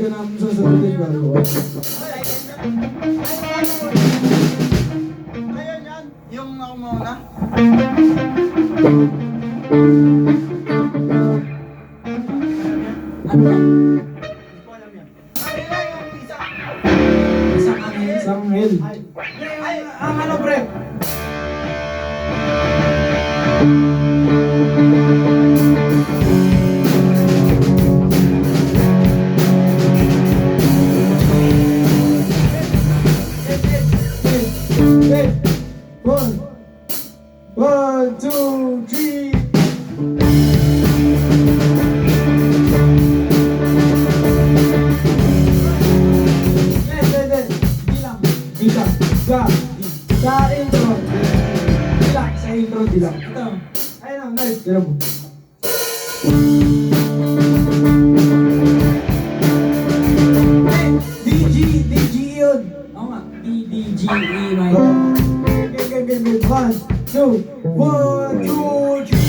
namin sasagutin ko. Ayan yan, yung ako muna. Ano ba? Hindi ko alam yan. Ay, yung isa. Isang angel. Isang angel. Ay, ang ano pre? Wait. One, two, three. Bilang. Bilang. Sa intro. Bilang. Sa intro, bilang. Ito. Ayun ang nice. Bilang mo. DG yun. Oo nga, DDGE, my Okay. One, two, three.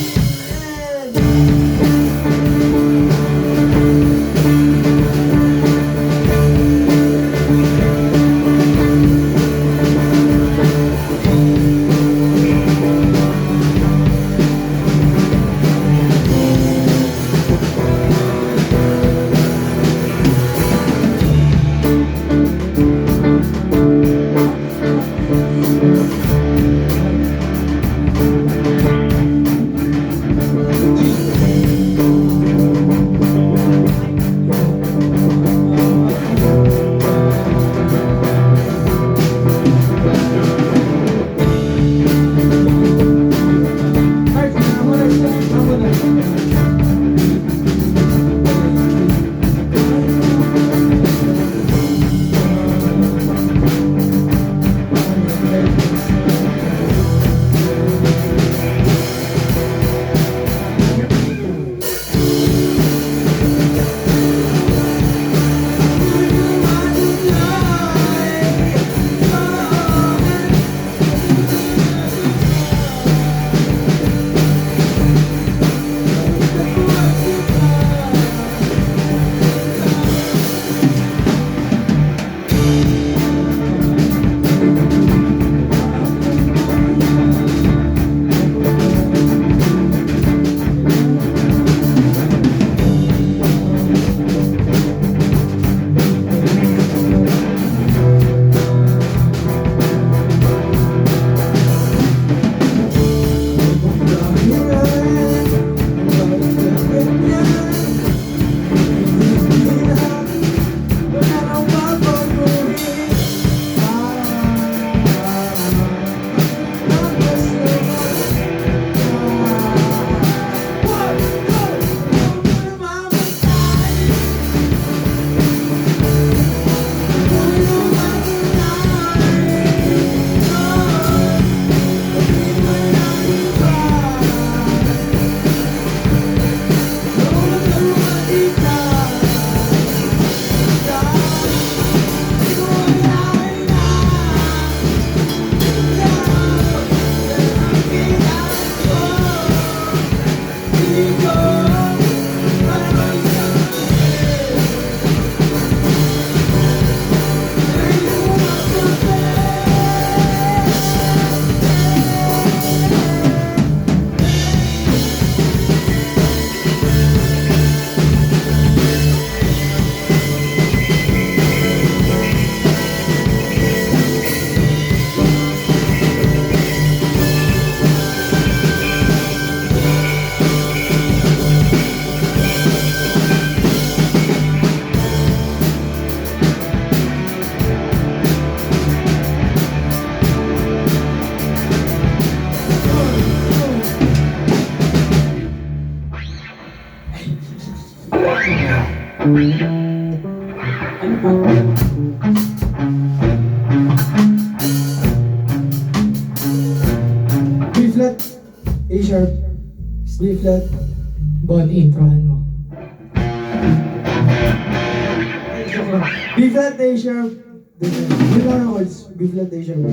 Ano pa? B flat, A sharp, B flat. Bon, introhan mo. B flat, A sharp. Yun lang ang chords. B flat, A sharp.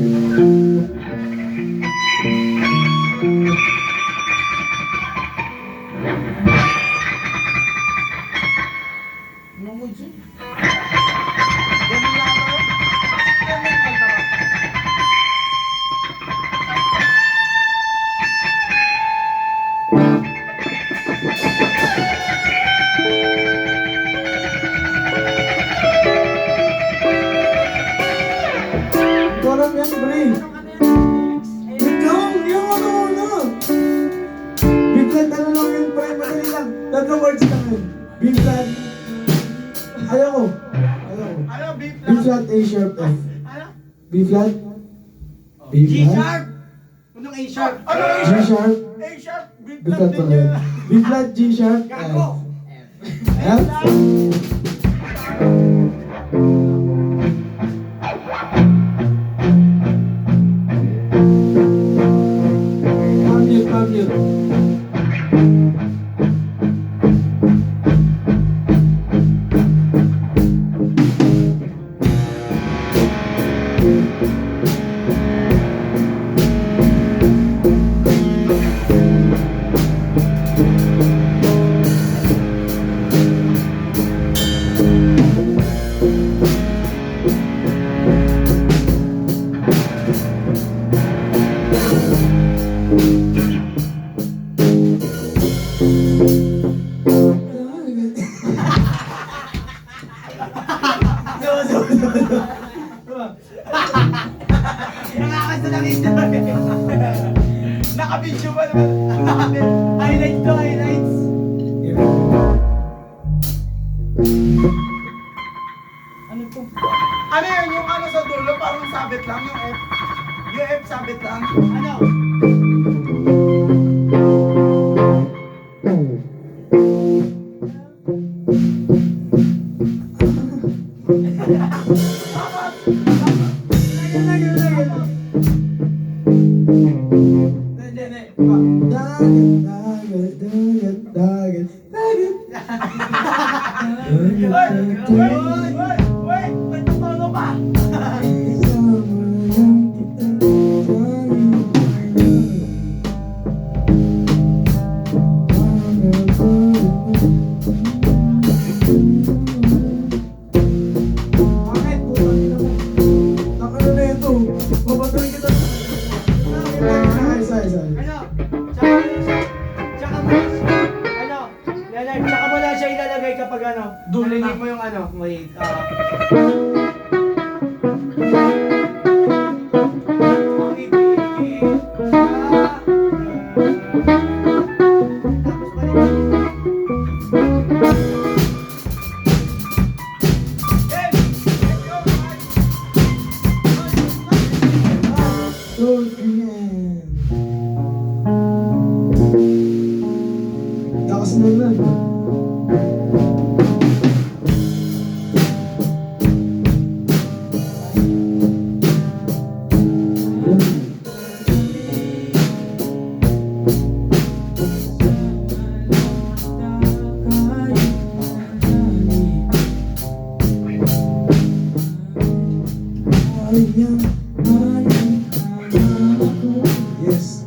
Ano mo dyan? Pakinggan mo yung kanta ko. Ito alam yan, pre. Ikaw, yung ano muna. Biglan, ano lang yun, pre, madali lang. Tatlong words lang yun. Biglan. Ayaw ko. Ano, B B flat? flat, A sharp, F. Ano? B flat. B G flat. sharp. Anong A sharp? Ano A G sharp? sharp. A sharp. B B flat flat din pala yun. yun. B flat, G sharp, F. Gago. F? Pamute, pamute. Nakakasta lang ito. Naka-video ba naman? Highlights to highlights. Ano to? Ano yun? Yung ano sa dulo, parang sabit lang yung F. Yung F sabit lang. Ano? Wait! Nagtutulog pa! Bakit? Putang ina mo. Nakano na ito. Babatuin kita. Isa. Ano? Tsaka mo na siya ilalagay kapag ano, dulingin mo yung ano, wait, tapos Lakas mo na. Yes.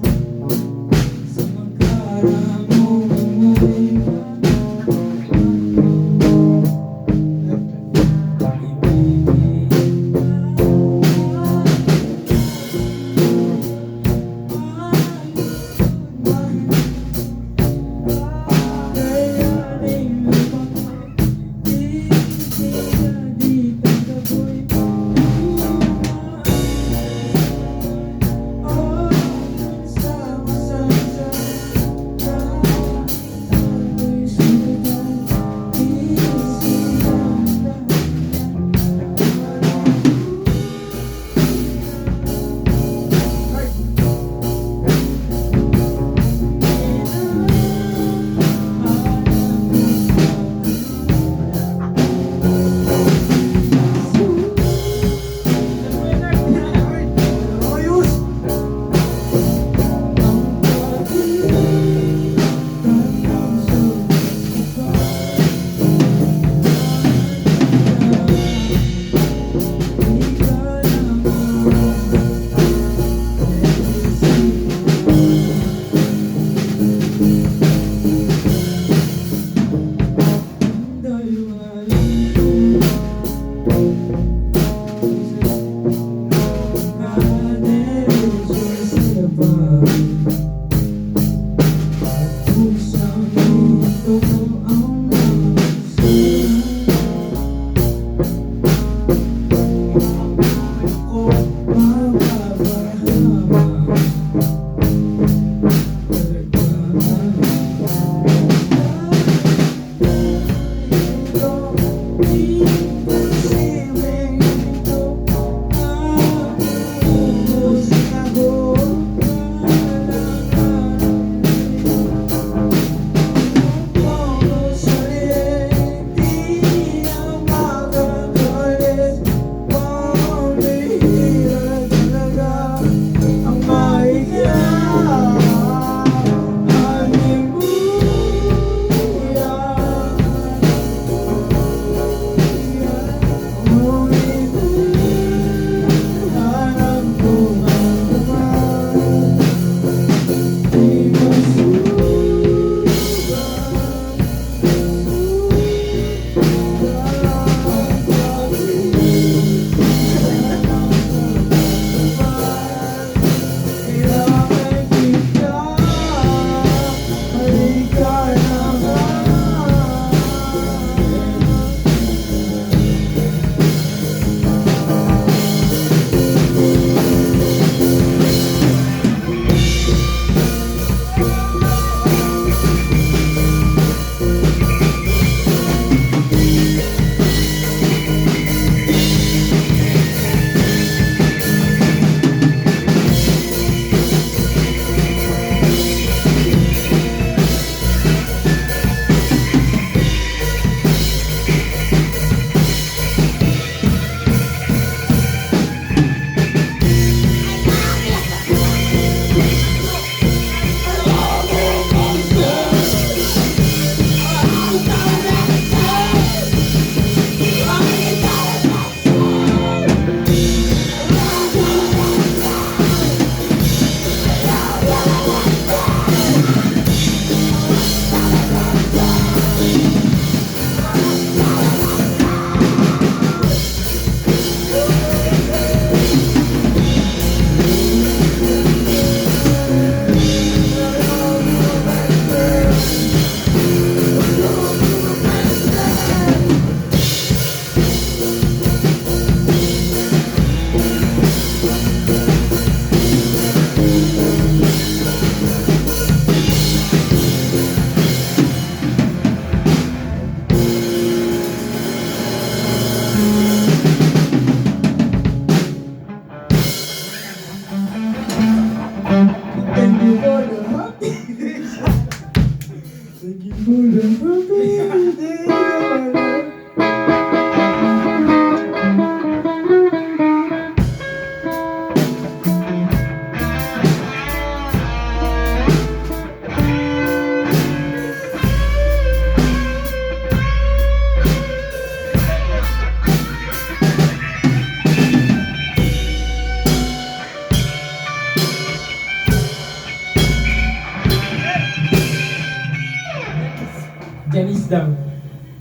daw.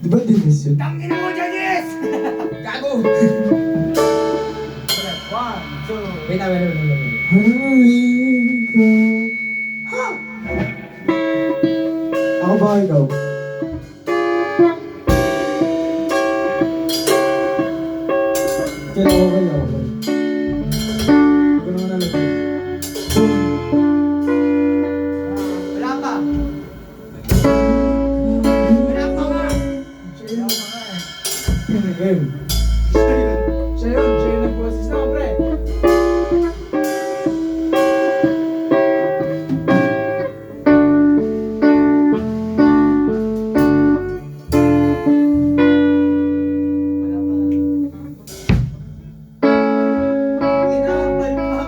Di ba Dennis yun? Tangina mo, Janice! Gago! One, two. Wait, wait. Halika. Ha! Ako ba ikaw? Kaya okay. Ganun na lang. Wala pa. Wala pa nga. Game. Siya yun nag-process na, pre. Wala pa. Inaabay pa.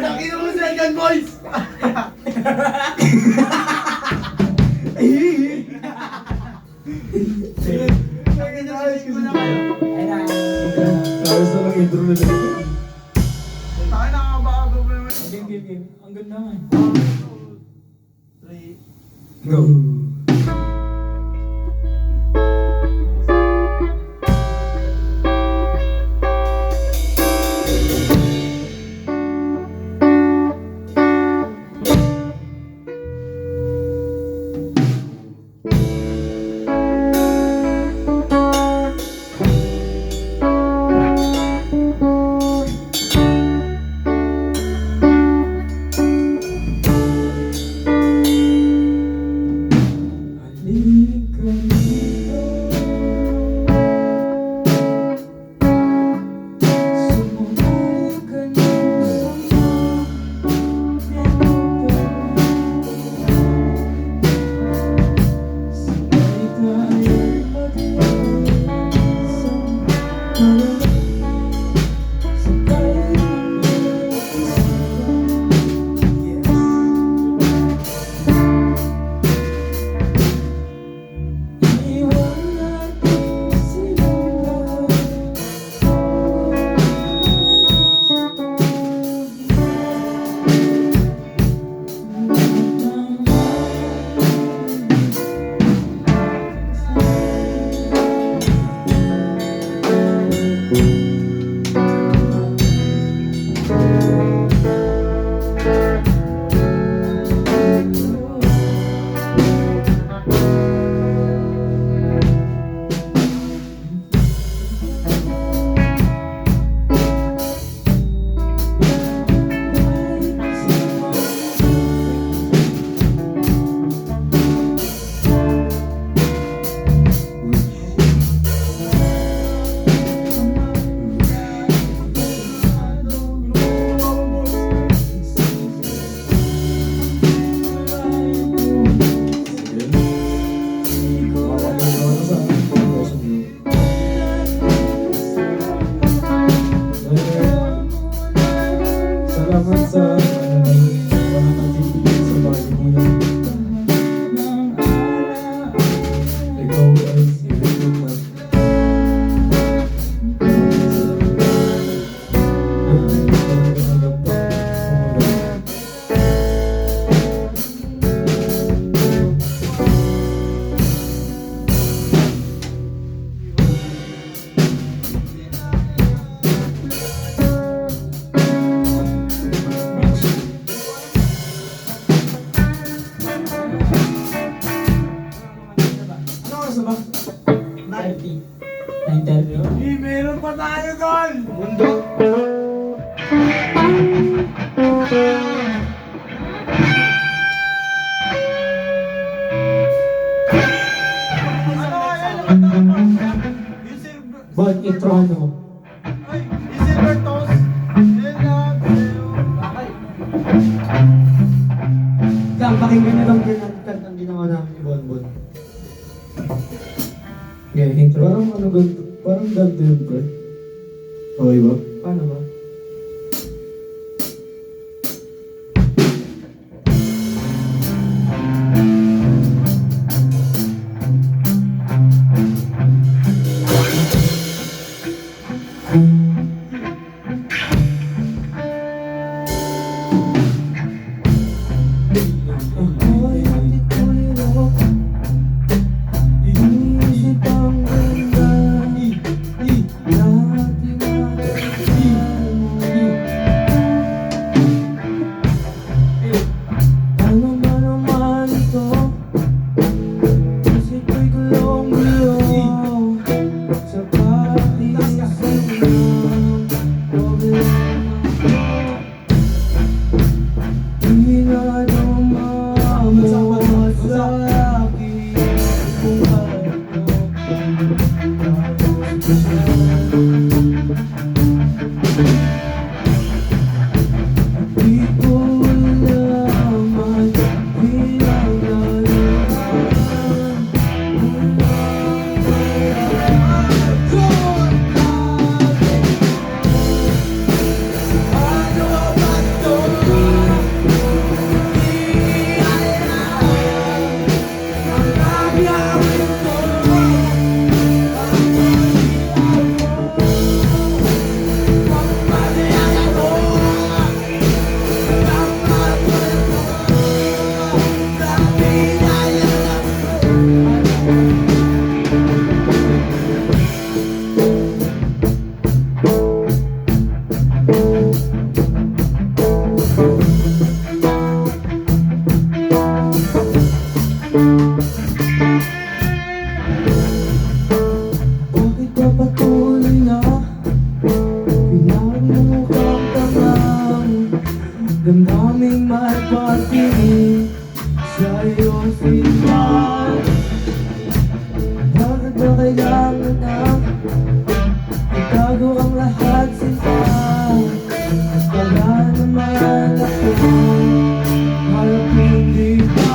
Nakita mo sa Gun Boys! Nakita mo na kayo. Ay na. Tapos na lang intro na dito. Tayo nakakababa pa naman. Game. Ang ganda nga. 3. Go. Salamat sa pananatiling sa bahay mo yan. Ikaw ay sinigod na. Ano oras na ba? 30. 9:30. Hey, meron pa tayo doon! Mundo. Ano kaya naman tayo? Yung silver... Bon, introhan mo. Ay, yung silver toast. Then, Bakay. Lang, pakinggan nyo lang din ang ginawa namin ni Bonbon. Okay, intro. Parang ano ganito, parang ganito yun, pre. Okay ba? Paano ba? Di ko malaman pinaglalaan. Bakit ba patuloy na pinagmumukhang tamang damdaming may pag-ibig sa'yo sila? Bakit ba kailangan na itago ang lahat sila? Wala naman ako harap hindi pa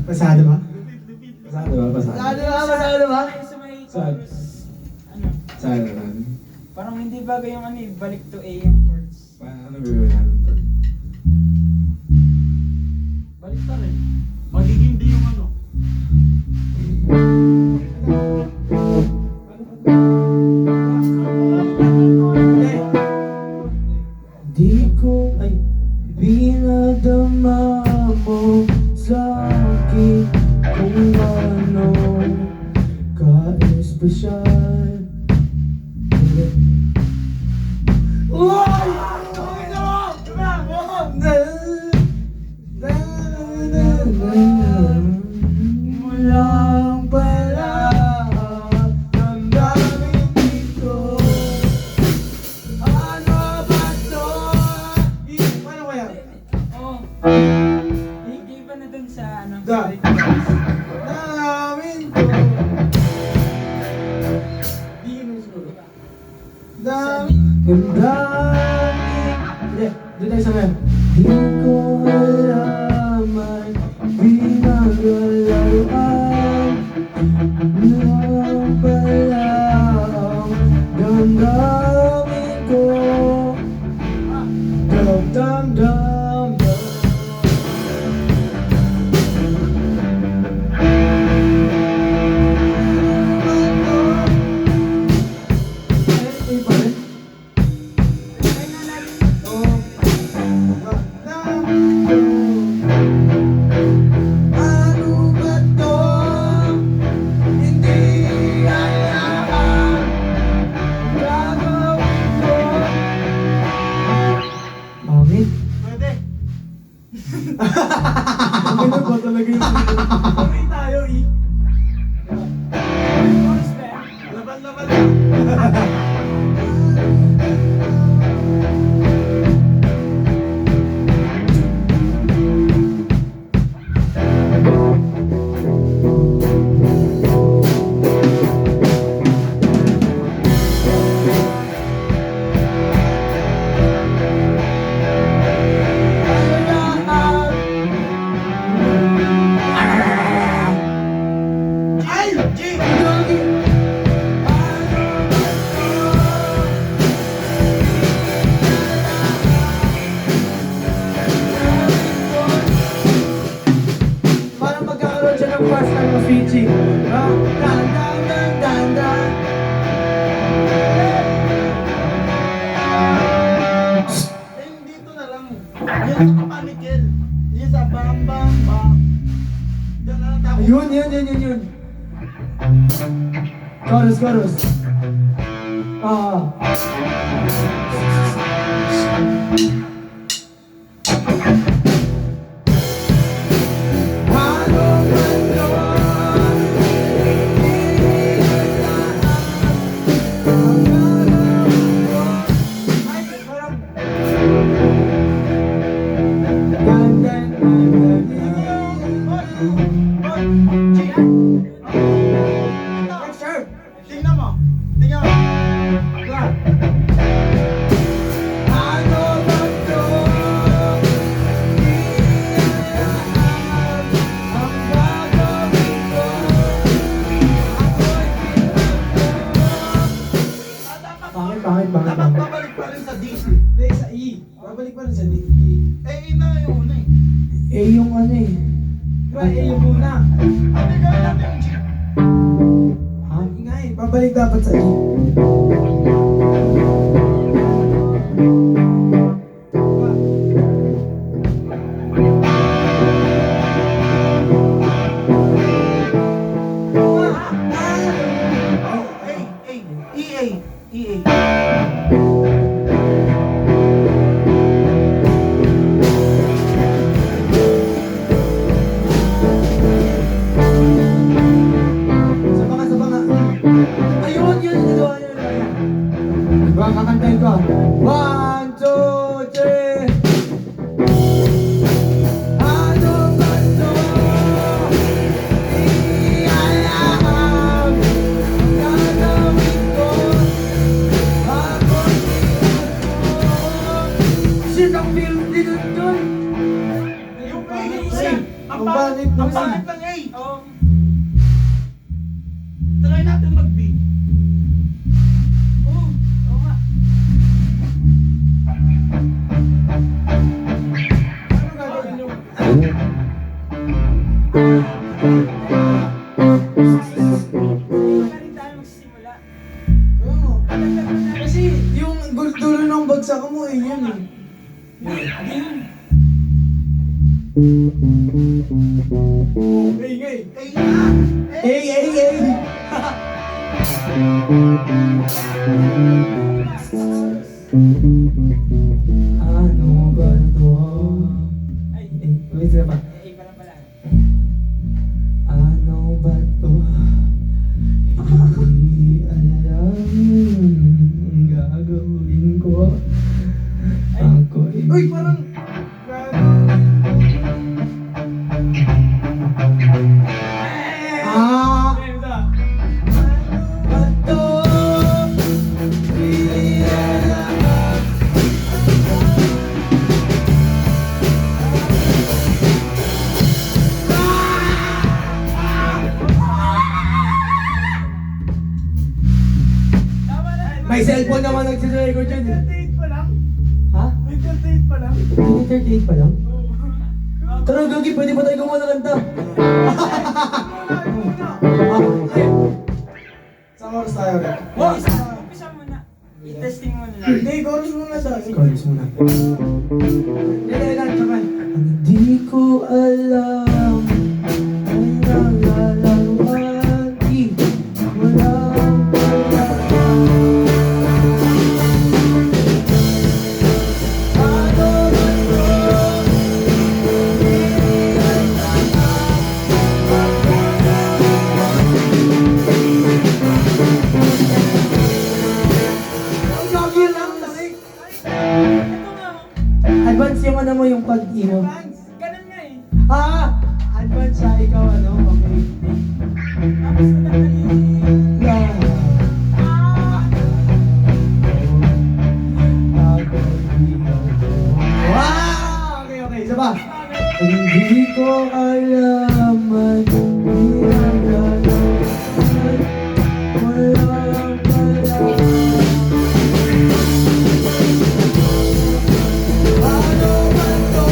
Pasado ba? Pasado ba? Pasado ba? Pasado ba? Sa may Saan? chorus, ano, Saan naman? parang hindi bagay yung ano eh, balik to A yung chords. Ano gagawin natin to? Balik pa rin. Magiging di yung ano. Di ko ay pinadama mo sa akin kung ano ka-espesyal. Uy! Mulang pala ang daming dito. Ano ba to? Paano kaya? Oo. Hindi pa na dun sa ano, Da. sa chorus. Namin to. Di yun yung siguro. Dami. Ganda. Hindi. Doon tayo sa ngayon. Di ko alaman pinaglaruan lang pala ang damdamin ko. Dam dam dam dam. Ganun ba talaga yung Kamay tayo, eh. Chorus ba yan? Laban-laban. Ay! G! Parang magkakaroon siya ng fast time of Fiji. Ah, dan, dan, dan, dan, dan. Eh, dito na lang. Yan sa kapanikin. Yan sa bam bam bam. Diyan na lang tapos. Yun. Chorus. Ah. Ano man yun? Ay, parang dan, dan, dan, dan. G! Next sir. Tingnan mo. Tingnan mo. Ano ba to? Ang gagawin ko. Pangit. Dapat babalik pa rin sa D. Hindi, sa E. Babalik pa rin sa D. E. Eh, ina yung una eh. Eh, yung ano eh. Diba, E yung muna. Ano gawin natin yung G? Ha? E nga eh, babalik dapat sa E. EA. Sa banga. Ayun, yun. Diba, kakantayin ko. 1, 2, 3. Ano ba to? Di alam. Gagawin ko. Ako shit, ang film dito dun. Yung A. Ang pangit Ang naman. pangit ng A. Oo. Try natin mag-B. Oo nga. Ano gagawin yung... Hindi na rin tayo magsisimula. Oo. Tatagdag mo na. Kasi yung dulo ng bagsak mo eh, yun eh. Hindi yun. Ingay. A na. Ay. Ano ba to? Ay, Wait na ba? A pa lang pala. Ano ba to? Hindi alam ang gagawin ko. Ako Uy, parang... Ah! Ganda. Ba to? Hindi alam. Tama na. May cellphone naman nagsirecord dyan eh. 38 pa lang. Ha? May 38 pa lang. 38 pa lang? Oo. Tara, Gagi, pwede ba tayo gumawa ng kanta? Saan oras tayo ulit? Umpisa muna. I-testing mo na lang. Hindi, chorus muna tayo. Chorus muna. Hindi ko alam ang nalalawagi. Walang Ano ba to? Advance siya, ikaw ano? Okay. Tapos nadagdagan. Yeah. Wow! Okay, okay. Isa pa. Hindi ko alam at pinagdadaan. Walang pala. Ano ba to?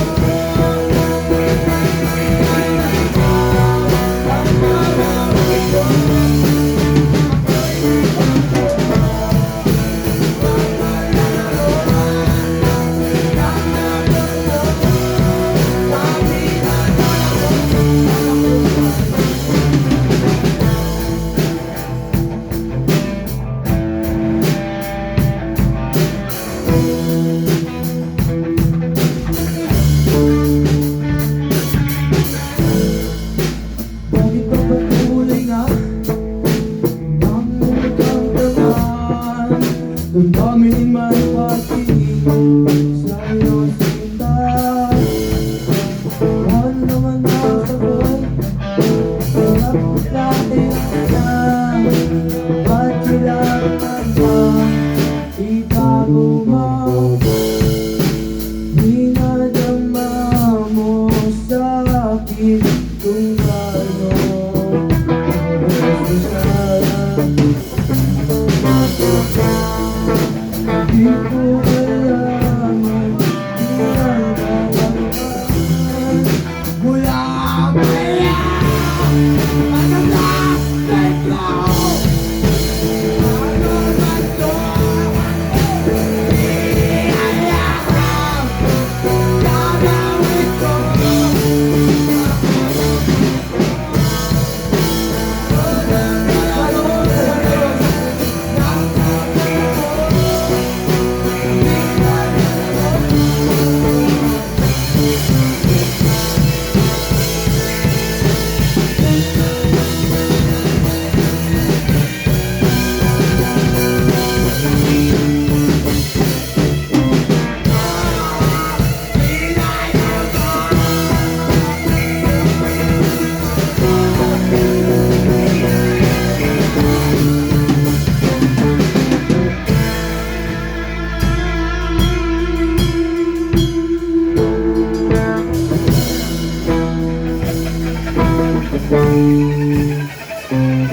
Bakit ba patuloy nga? Ang nagkakaroon damdamin man pati sa iyong sinta. Ano naman nasagot? Hirap natin na ba't kailangan ba itago mo? Dinadama mo sa akin kung gaano ako sana. Di ko alam ang pinagdadaanan mula kaya pagkatapos ko. Ano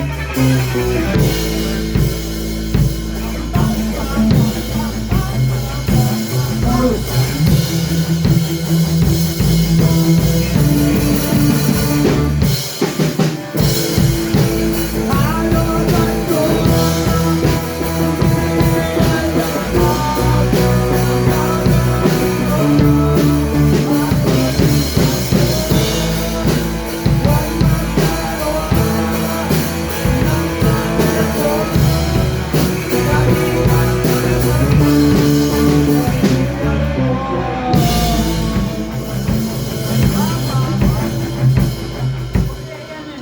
ba to? Gagawin ko.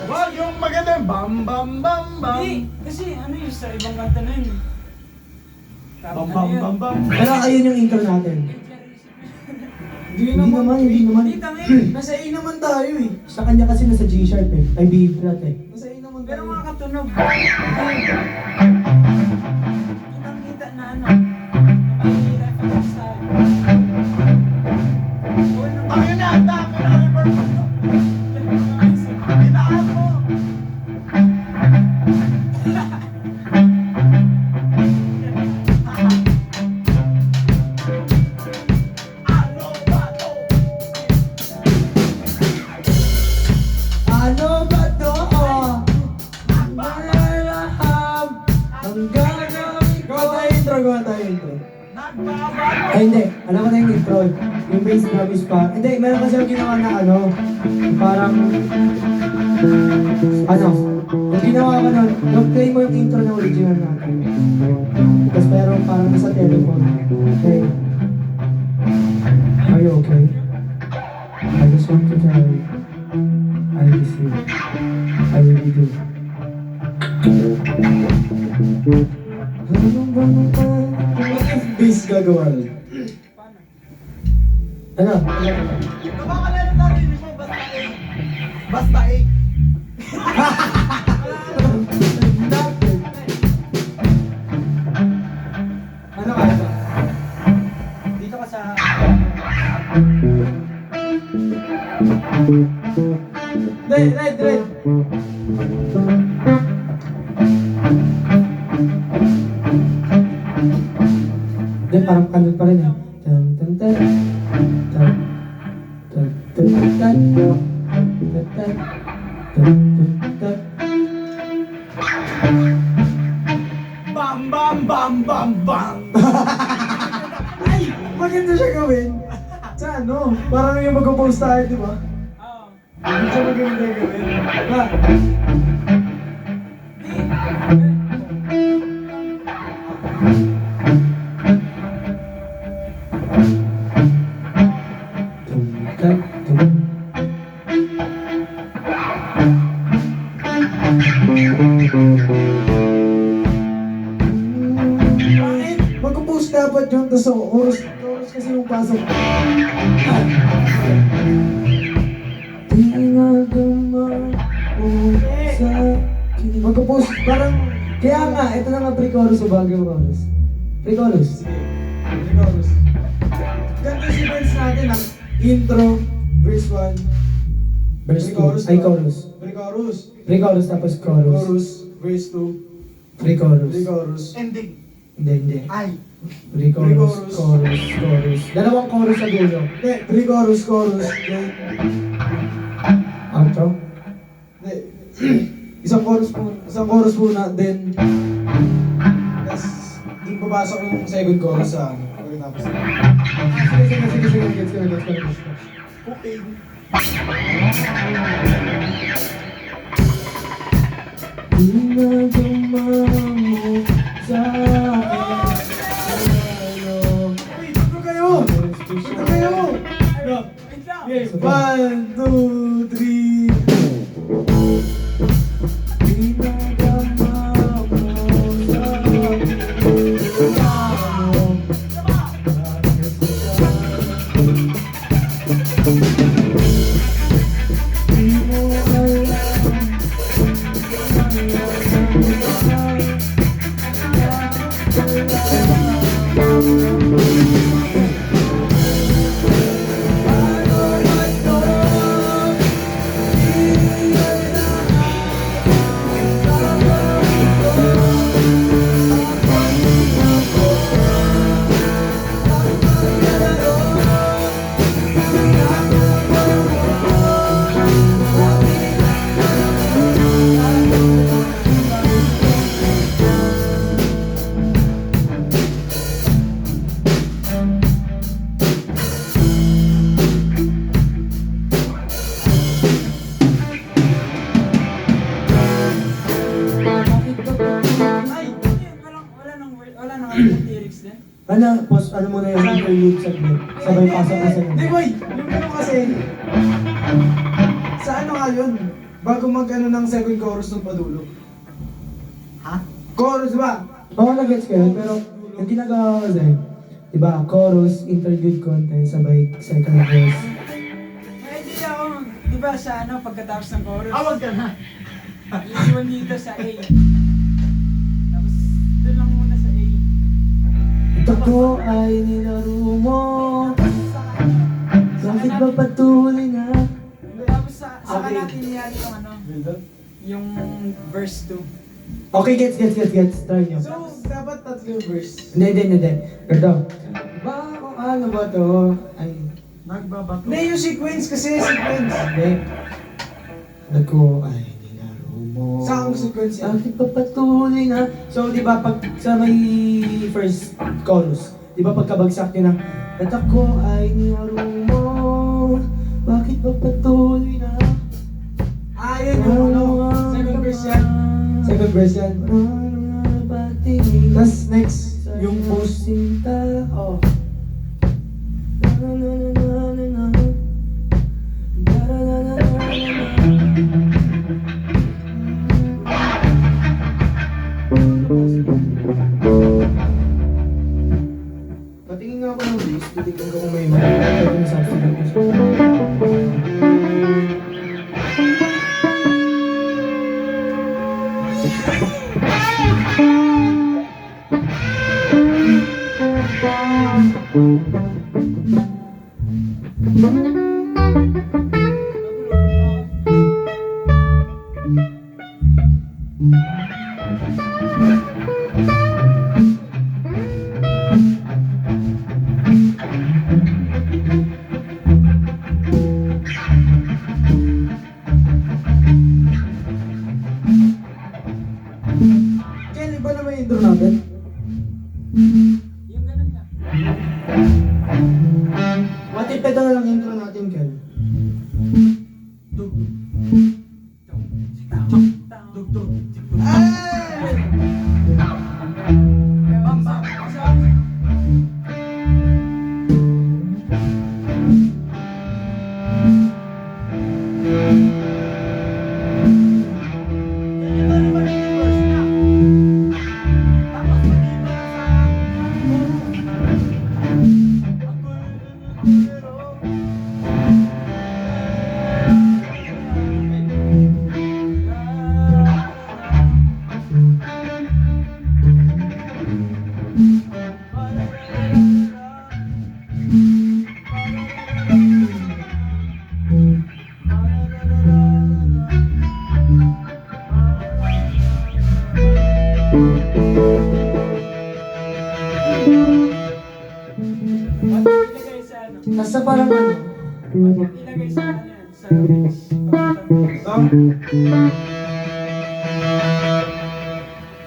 Wag yung maganda yung bam bam bam bam. Hindi, kasi ano yun sa ibang kanta na yun. Bam Ano bam yun? bam bam. Pero ayun yung intro natin. Hindi Hindi naman, hindi naman. Hindi tangin. Nasa A naman tayo eh. Sa kanya kasi nasa G sharp eh. Ay, B flat eh. Nasa A naman Pero tayo. mga katunog. Kitang-kita na ano. May reference tayo. Ang ina, ang dami na reverse mo. Inaan mo. Ano ba to? Ano ba to? Malalaham ang gagawin ko. Gawa tayo intro. Nagbabago. Ay, hindi. Alam ko na yung intro. Yung bass drum is pa. Hindi, meron kasi yung ginawa na ano. Parang... Ano? Yung ginawa ko nun, play mo yung intro na original natin. Tapos meron parang nasa telephone. Okay. Are you okay? I just want to tell you, I miss you. I really do. What if bass gagawa rin? Paano? Ano? Nabakalala natin mo basta Basta eh. Ano kaya ba? Dito ka sa... Red. Hindi, parang kanot pa rin eh. Tan tan tan. Tan tan tan tan. Tan tan. Tan tan tan. Bam, bam, bam, bam, bam. Ay! Maganda siya gawin. Sa ano? Parang yung mag-post tayo, di ba? Oo. Hindi siya maganda gawin. Ba? Tum tan tum. Bakit? Mag-post dapat yun, tapos sa oras kasi yung pasok. Tinagama mo sa akin. Mag-post, parang, Kaya nga, ito na nga pre-chorus o bago yung chorus. Pre-chorus. chorus. Ganito yung sequence natin ang intro, verse 1, Verse 2. Ay, chorus. pre-chorus, Pre-chorus tapos chorus. chorus, verse 2, Pre-chorus. pre-chorus. Ending. Hindi. Ay. Pre-chorus, Pre-chorus. chorus. Dalawang chorus sa dulo. Hindi, pre-chorus, chorus, then, Outro. hindi, isang chorus muna, then, tas, dun papasok yung second chorus sa ano, pagkatapos. Sige. Gets ko. Okay. Tinagama mo sa akin. Uy, dito kayo! Dito kayo! No. Wait lang. Okay, 1, 2, 3. Tinagama mo sa ano muna yung interlude segment. Sabay pasok na sa Hindi, boy! Yung ano kasi, sa ano nga yun? Bago mag-ano ng second chorus ng padulo. Ha? Chorus ba? Oo, nag-gets ko yun, pero yung ginagawa ko kasi, diba, chorus, interlude konti, sabay second verse. May idea ako, di ba sa ano, pagkatapos ng chorus, Awag ka na. iiwan dito sa A. Tapos, doon lang muna sa A. Ito ko ay nilaro mo, bakit ba patuloy na? Tapos saka Okay. natin yan yung ano, yung verse 2. Okay, gets. Try nyo. So, dapat tatlo yung verse. Hindi. Ganito. Ba, kung ano ba to? Ay, Nagbabato. Hindi, yung sequence kasi, sequence. hindi. Nagko ay nilaro mo. Saan ang sequence yan? Bakit pa patuloy na? So, di ba, pag sa may first chorus, di ba pagkabagsak nyo ng at ako ay nilaro mo, bakit pa patuloy na? Ah, yun yung ano, second verse yan. Second verse yan. Tapos next, yung post. Sinta, oh. Patingin nga ako ng list, titignan ko kung may mga substitute. Sa beach. Ito?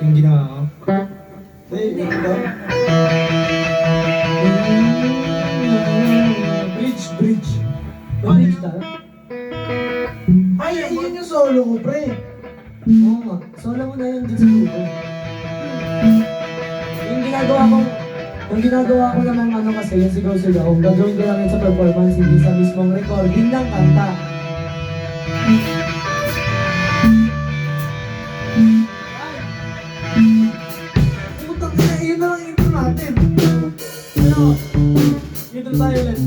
Yung ginawa ko? Hindi, ito. Bridge, bridge. May bridge tayo? Ay, yun yung solo ko, pre. Oo nga. Solo mo na yun dun sa grupo. Yung ginagawa ko naman ano kasi, yung sigaw-sigaw, gagawin ko lang yun sa performance, hindi sa mismong recording ng kanta. Putang ina, yun na lang intro natin. Ano? Dito tayo ulit.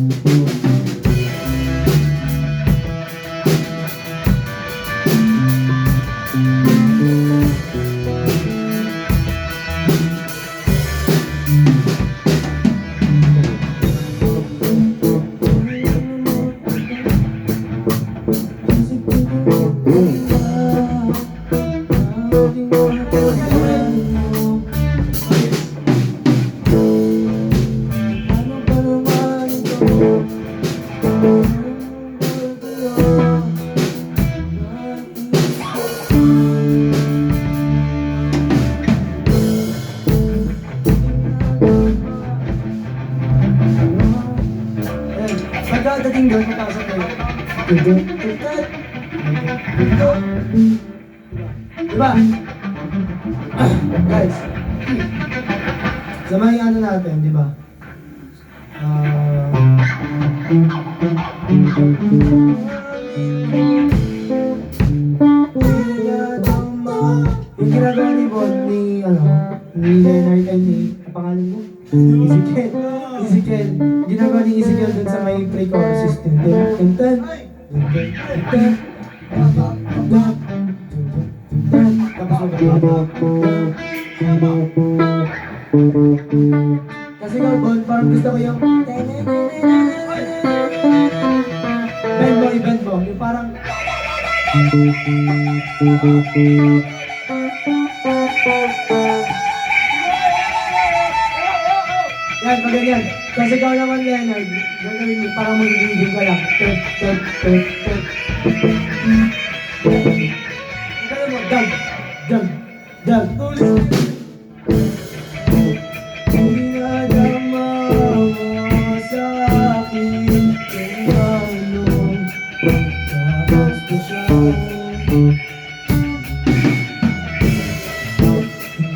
Pagkadating doon, papasok kayo. Diba? Guys, sa may ano natin, diba? Yung ginagawa ni Bon, ni Leonard and ni, ang pangalan mo? Ezekiel. Ezekiel. Ginagawa ni Ezekiel dun sa may pre-choruses. Tintin. Tapos kasi nga, Bon, parang gusto ko yung bend mo. Yung parang yan, maganyan. Kasi ikaw naman, Leonard, gagawin mo, parang mag-reading ka lang. Gagawin mo, dag. Pinadama mo sa akin kung anong tapos ko siya.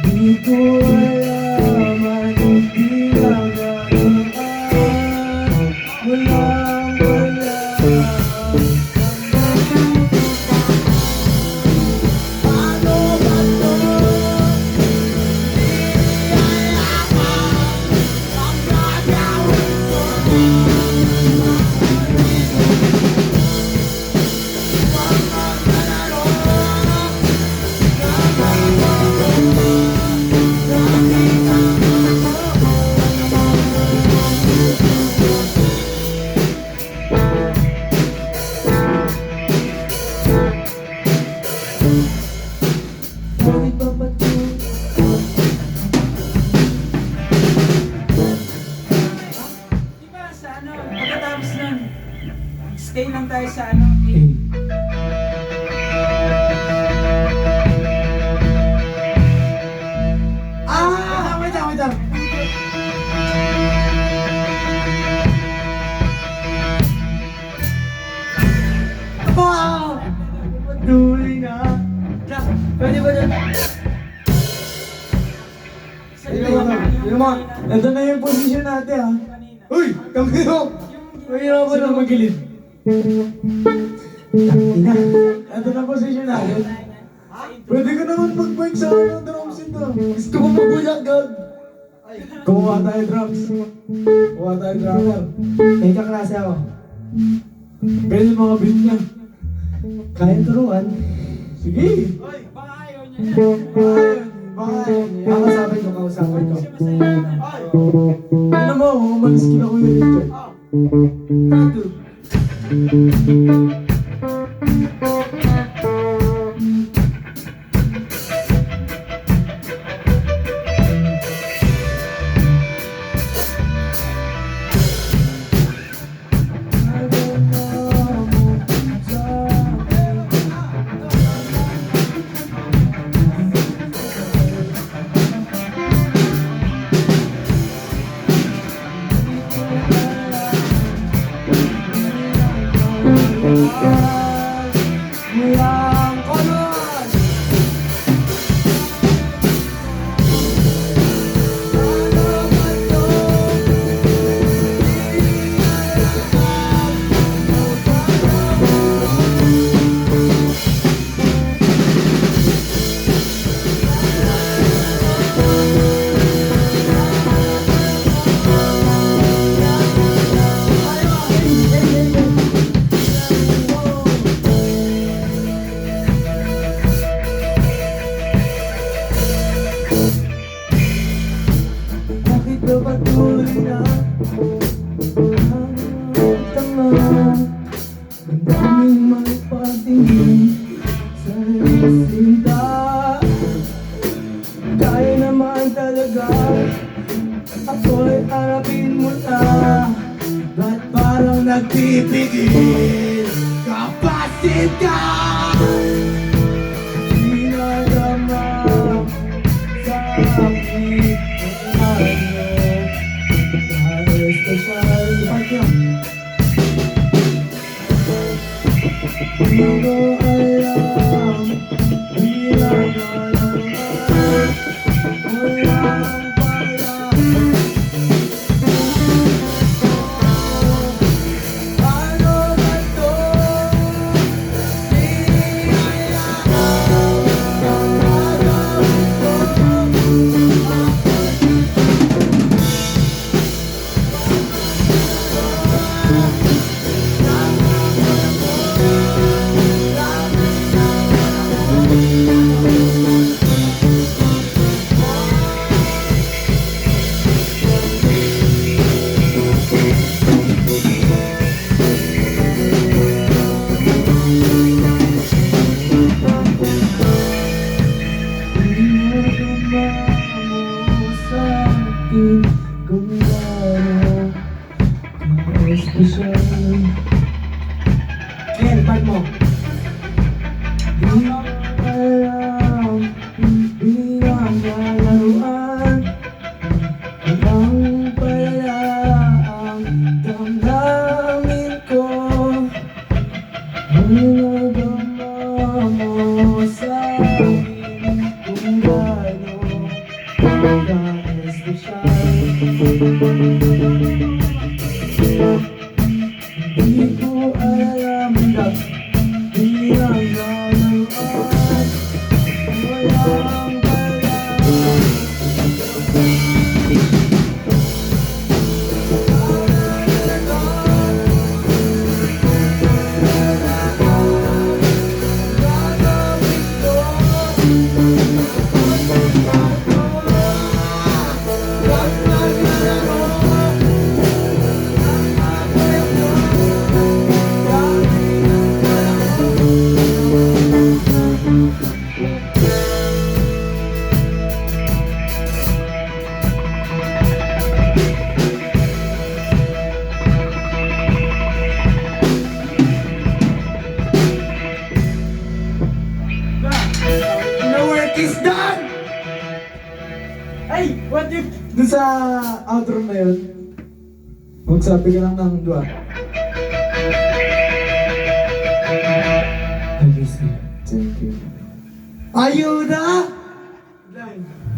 Hindi ko alaman, hindi lang walang wala. Paano ba to? Ang gagawin ko bakit ba ba to? Diba sa ano, pagkatapos nun, stay lang tayo sa ano, Wait lang. Tuloy na. Pwede ba dyan? Yun mo, ito na yung position natin ha. Uy! Kamino! Mahirapan na magilid. Ina, ito na position natin. Pwede ka naman mag-bike sa drums ito. Gusto ko magbulak, God. Kumuha tayo drums. Kumuha tayo drummer. May kaklase ako. Pero yung mga beat niya. Kaya turuan. Sige. baka ayaw niya na. Kausapin ko. Kasi masaya na. Ano mo, umalis kila Kuya Richard. Tato. lang, come on! Ano ba to? Bakit ba patuloy na ang tanga? Ang daming magpatingin sa iyong sinta. Kaya naman talaga ako'y harapin mo na. Ba't parang nagpipigil kapasit ka? Di nadama sa aking ano, dahil special. Part nyo. Di ko alam, bilang alaman, walang pala. Ano ba to? Di Ken, part mo. Di alam, bilang lalaruan. Walang pala ang damdamin ko. Nagama mo sa akin kung gaano ka-espesyal. Di ko alam na bilang lalaruan. Walang pala. The work is done! Ay! What if... Doon sa outro na yun, magsabi ka lang ng dua. I miss you. Thank you. Ayuda!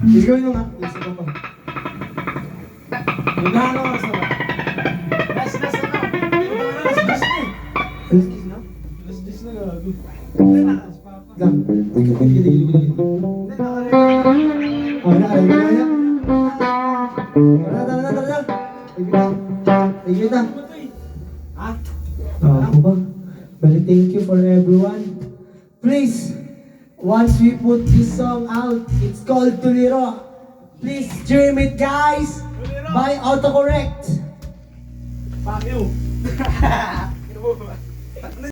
Ikaw yung nga. Isa ka pa. Magkano ka sa ba? Last ano? Last na eh. Alas kiss na? Last na gago. Lang. Tigil. Oh, nakalim na yan. Tara. Tigil na. Ha? Ako ba? Well, thank you for everyone. Please, once we put this song out, it's called Tuliro. Please stream it, guys. By autocorrect. Fuck you!